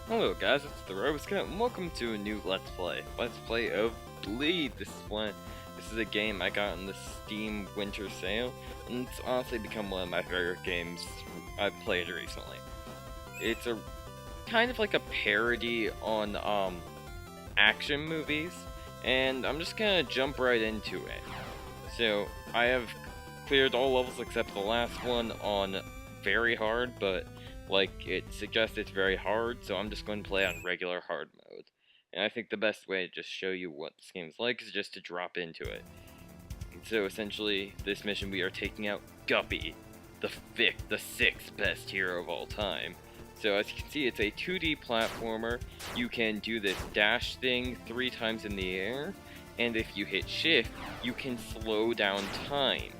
Hello guys, it's the Roboscout, and welcome to a new Let's Play. Let's Play of Bleed. This is a game I got in the Steam Winter Sale, and it's honestly become one of my favorite games I've played recently. It's a kind of like a parody on action movies, and I'm just gonna jump right into it. So I have cleared all levels except the last one on very hard, but like it suggests it's very hard, so I'm just going to play on regular hard mode. And I think the best way to just show you what this game's like is just to drop into it. So essentially, this mission we are taking out Guppy, the sixth best hero of all time. So as you can see, it's a 2D platformer. You can do this dash thing 3 times in the air, and if you hit shift, you can slow down time,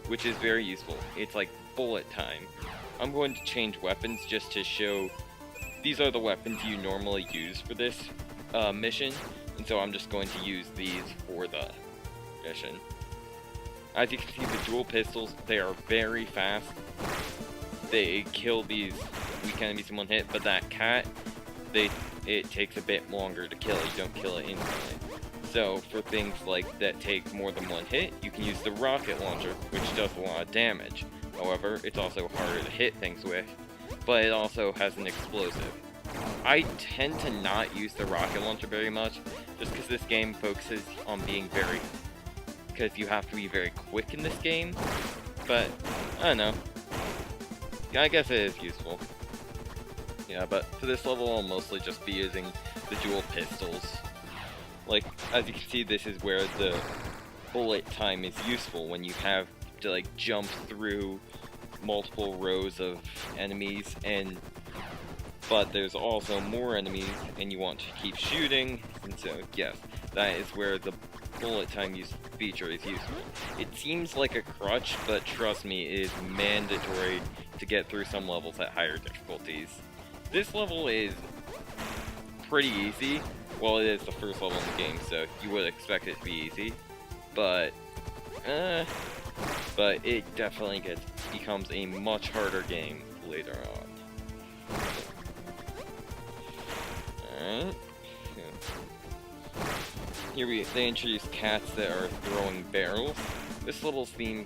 which is very useful. It's like bullet time. I'm going to change weapons just to show these are the weapons you normally use for this mission, and so I'm just going to use these for the mission. As you can see, the dual pistols, they are very fast. They kill these weak enemies in one hit, but that cat, it takes a bit longer to kill it. You don't kill it instantly. So for things like that take more than one hit, you can use the rocket launcher, which does a lot of damage. However, it's also harder to hit things with, but it also has an explosive. I tend to not use the rocket launcher very much, just because this game focuses on being because you have to be very quick in this game, but I don't know. I guess it is useful. Yeah, but for this level I'll mostly just be using the dual pistols. Like, as you can see, this is where the bullet time is useful, when you have to like jump through multiple rows of enemies, but there's also more enemies and you want to keep shooting, and so yes, that is where the bullet time use feature is useful. It seems like a crutch, but trust me, it is mandatory to get through some levels at higher difficulties. This level is pretty easy. Well, it is the first level in the game, so you would expect it to be easy, but it definitely becomes a much harder game later on. Alright. Here they introduce cats that are throwing barrels. This little theme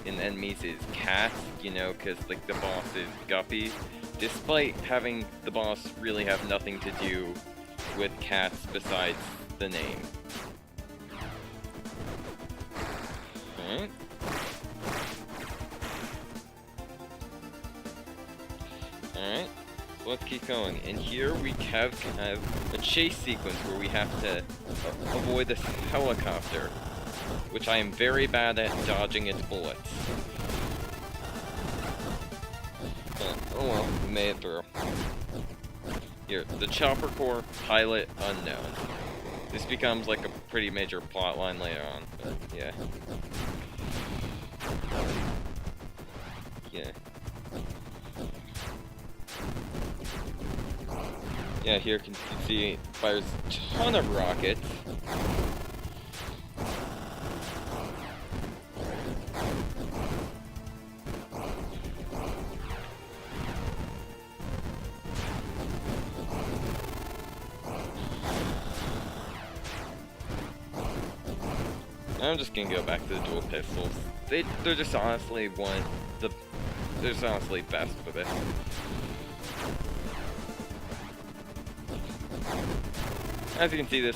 in enemies is cats, you know, because like the boss is Guppy, despite having the boss really have nothing to do with cats besides the name. Alright. Alright, so let's keep going. And here we have a chase sequence where we have to avoid this helicopter, which I am very bad at dodging its bullets. Oh well, we made it through. Here, the Chopper Corps pilot unknown. This becomes like a pretty major plot line later on, but yeah. Yeah. Yeah, here you can see it fires a ton of rockets. I'm just gonna go back to the dual pistols. They're just honestly they're just honestly best for this. As you can see,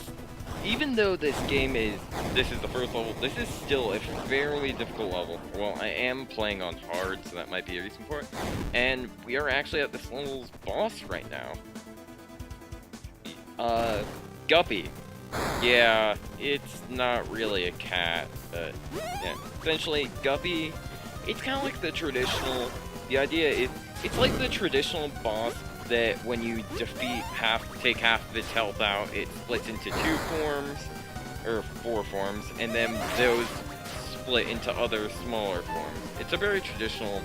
even though this is the first level, this is still a fairly difficult level. Well, I am playing on hard, so that might be a reason for it. And we are actually at this level's boss right now. Guppy. Yeah, it's not really a cat, but yeah. Essentially, Guppy, it's kind of like the like the traditional boss that when you take half of its health out, it splits into 2 forms, or 4 forms, and then those split into other smaller forms. It's a very traditional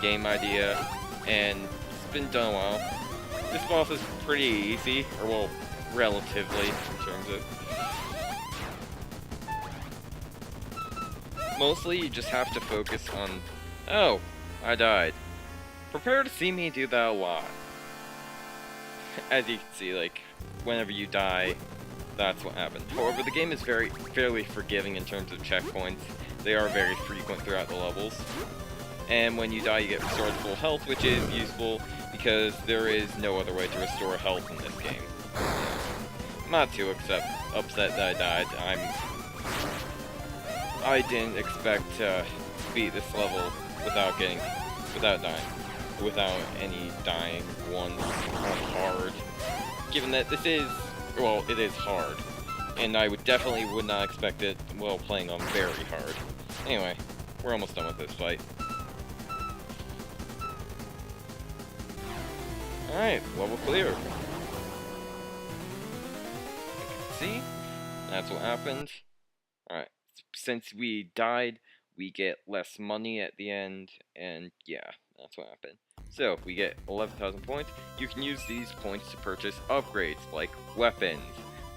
game idea, and it's been done a while. This boss is pretty easy, or well, relatively, in terms of... Mostly, you just have to focus on... Oh, I died. Prepare to see me do that a lot. as you can see, like, whenever you die, that's what happens. However, the game is fairly forgiving in terms of checkpoints. They are very frequent throughout the levels. And when you die, you get restored full health, which is useful because there is no other way to restore health in this game. I'm not too upset that I died. I didn't expect to beat this level without dying, without any dying ones on hard. Given that this is, well, it is hard, and I would not expect it while playing on very hard. Anyway, we're almost done with this fight. Alright, level clear. See? That's what happened. Alright, since we died, we get less money at the end, and yeah, that's what happened. So, we get 11,000 points. You can use these points to purchase upgrades, like weapons.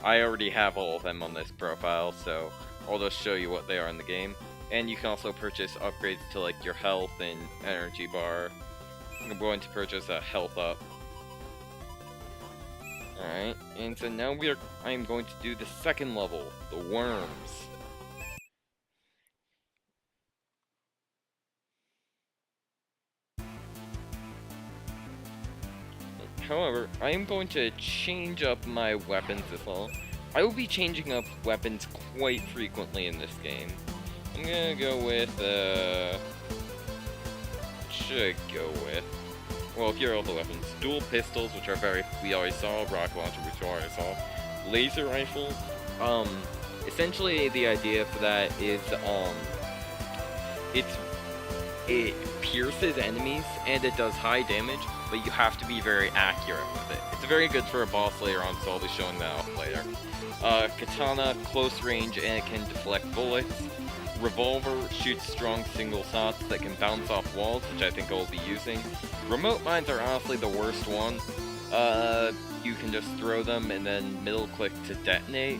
I already have all of them on this profile, so I'll just show you what they are in the game. And you can also purchase upgrades to, like, your health and energy bar. I'm going to purchase a health up. Alright, and so now I am going to do the second level, the worms. However, I am going to change up my weapons as well. I will be changing up weapons quite frequently in this game. I'm gonna go with, what should I go with? Well, here are all the weapons. Dual pistols, which are we already saw. Rocket launcher, which we already saw. Laser rifle. Essentially the idea for that is, it pierces enemies and it does high damage, but you have to be very accurate with it. It's very good for a boss later on, so I'll be showing that off later. Katana, close range, and it can deflect bullets. Revolver shoots strong single shots that can bounce off walls, which I think I'll be using. Remote mines are honestly the worst one. You can just throw them and then middle click to detonate.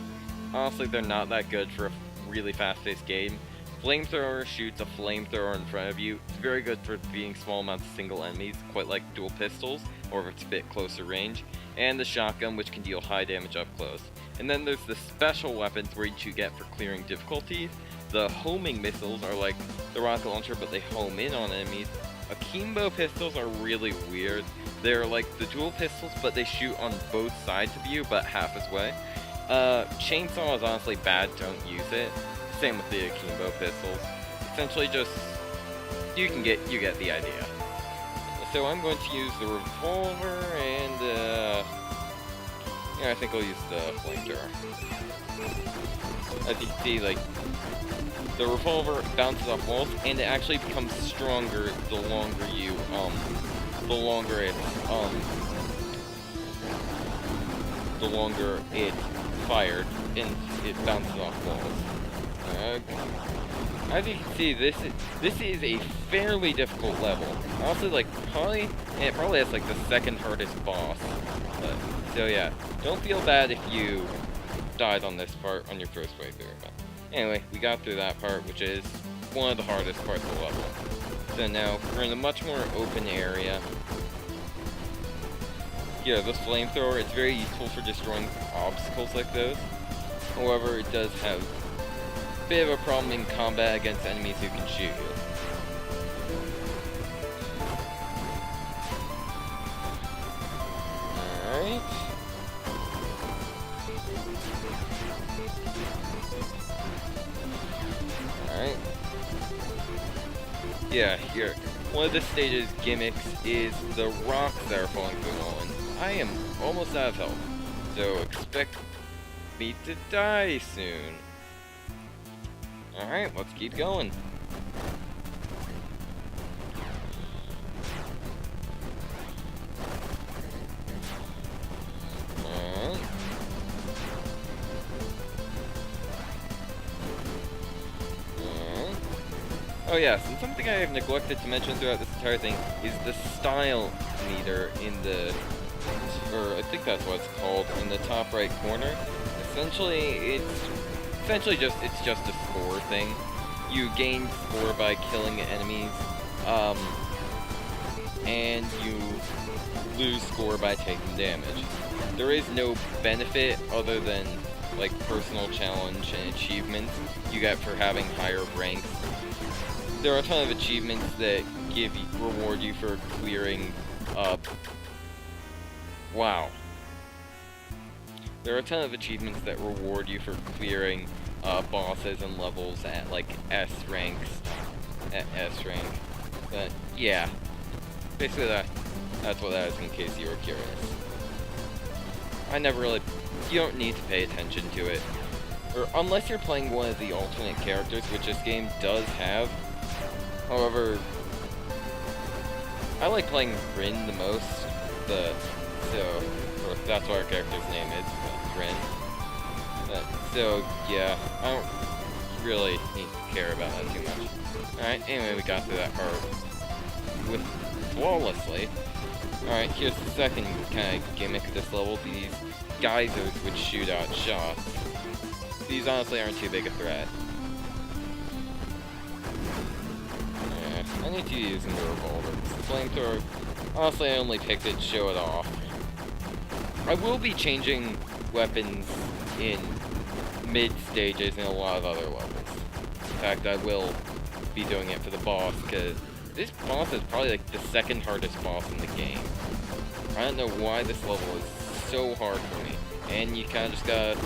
Honestly, they're not that good for a really fast-paced game. Flamethrower shoots a flamethrower in front of you. It's very good for beating small amounts of single enemies, quite like dual pistols, or if it's a bit closer range. And the shotgun, which can deal high damage up close. And then there's the special weapons where you get for clearing difficulties. The homing missiles are like the rocket launcher, but they home in on enemies. Akimbo pistols are really weird. They're like the dual pistols, but they shoot on both sides of you, but half as way. Chainsaw is honestly bad, don't use it. Same with the Akimbo pistols. Essentially just, you get the idea. So I'm going to use the revolver and, yeah, I think I'll use the flamethrower. As you can see, like, the revolver bounces off walls, and it actually becomes stronger the longer you, the longer it's fired, and it bounces off walls. As you can see, this is a fairly difficult level. Honestly, like, it probably has, like, the second hardest boss. So yeah, don't feel bad if you died on this part on your first playthrough. But anyway, we got through that part, which is one of the hardest parts of the level. So now, we're in a much more open area. Yeah, this flamethrower, it's very useful for destroying obstacles like those. However, it does have a bit of a problem in combat against enemies who can shoot you. Alright. Alright. Yeah, here. One of the stage's gimmicks is the rocks that are falling through the wall, and I am almost out of health, so expect me to die soon. Alright, let's keep going. Oh yes, and something I have neglected to mention throughout this entire thing is the style meter in the, or I think that's what it's called, in the top right corner. Essentially, it's just a score thing. You gain score by killing enemies, and lose score by taking damage. There is no benefit other than like personal challenge and achievements you get for having higher ranks. There are a ton of achievements that reward you for clearing wow. There are a ton of achievements that reward you for clearing bosses and levels at like S rank. But yeah, basically that's what that is, in case you were curious. You don't need to pay attention to it. Or unless you're playing one of the alternate characters, which this game does have. However, I like playing Rin the most. Or that's what our character's name is, Rin. So yeah, I don't really need to care about that too much. Alright, anyway, we got through that part flawlessly. Alright, here's the second kind of gimmick of this level, these geysers which shoot out shots. These honestly aren't too big a threat. Yeah, I need to be using the revolver. The flamethrower, honestly I only picked it to show it off. I will be changing weapons in mid-stages in a lot of other levels. In fact, I will be doing it for the boss, because this boss is probably like the second hardest boss in the game. I don't know why this level is so hard for me. And you kind of just gotta...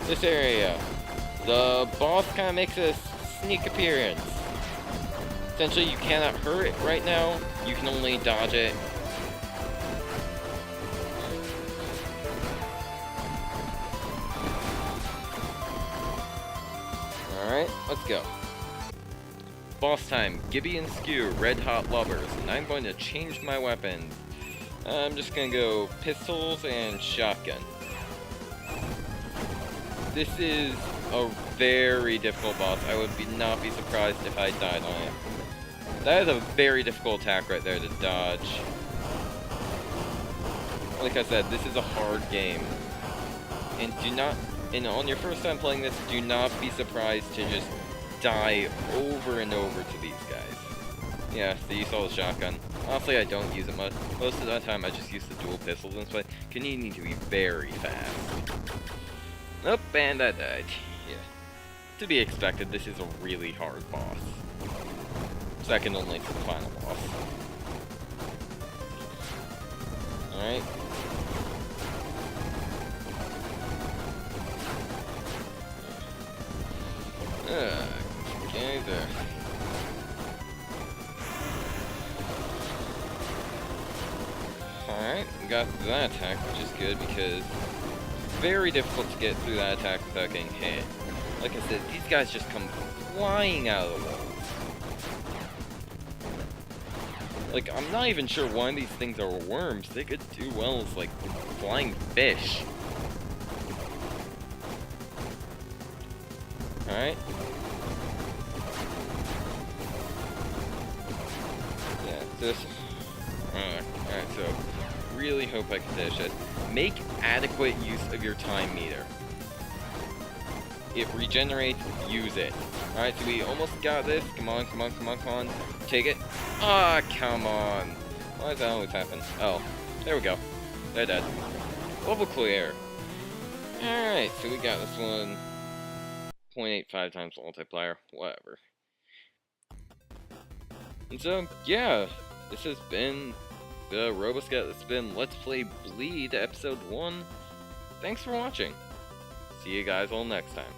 This area. The boss kind of makes a sneak appearance. Essentially, you cannot hurt it right now. You can only dodge it. Alright, let's go. Boss time. Gibby and Skew, red hot lovers. And I'm going to change my weapons. I'm just going to go pistols and shotgun. This is a very difficult boss. I would not be surprised if I died on it. That is a very difficult attack right there to dodge. Like I said, this is a hard game. And on your first time playing this, do not be surprised to just die over and over to these guys. Yeah, so you saw the shotgun. Honestly, I don't use it much. Most of the time, I just use the dual pistols in this play, because you need to be very fast. Nope, and I died. Yeah. To be expected, this is a really hard boss. Second only to the final boss. Alright. Okay, there. Alright, got through that attack, which is good because it's very difficult to get through that attack without getting hit. Like I said, these guys just come flying out of the walls. Like, I'm not even sure why these things are worms. They could do well as, like, flying fish. Alright. Yeah, this... Alright, so... really hope I can finish it. Make adequate use of your time meter. It regenerates, use it. Alright, so we almost got this. Come on, come on, come on, come on. Take it. Ah, come on. Why does that always happen? Oh, there we go. They're dead. Level clear. Alright, so we got this one. 0.85 times multiplier. Whatever. And so, yeah. This has been the Roboscout. This has been Let's Play Bleed, Episode 1. Thanks for watching. See you guys all next time.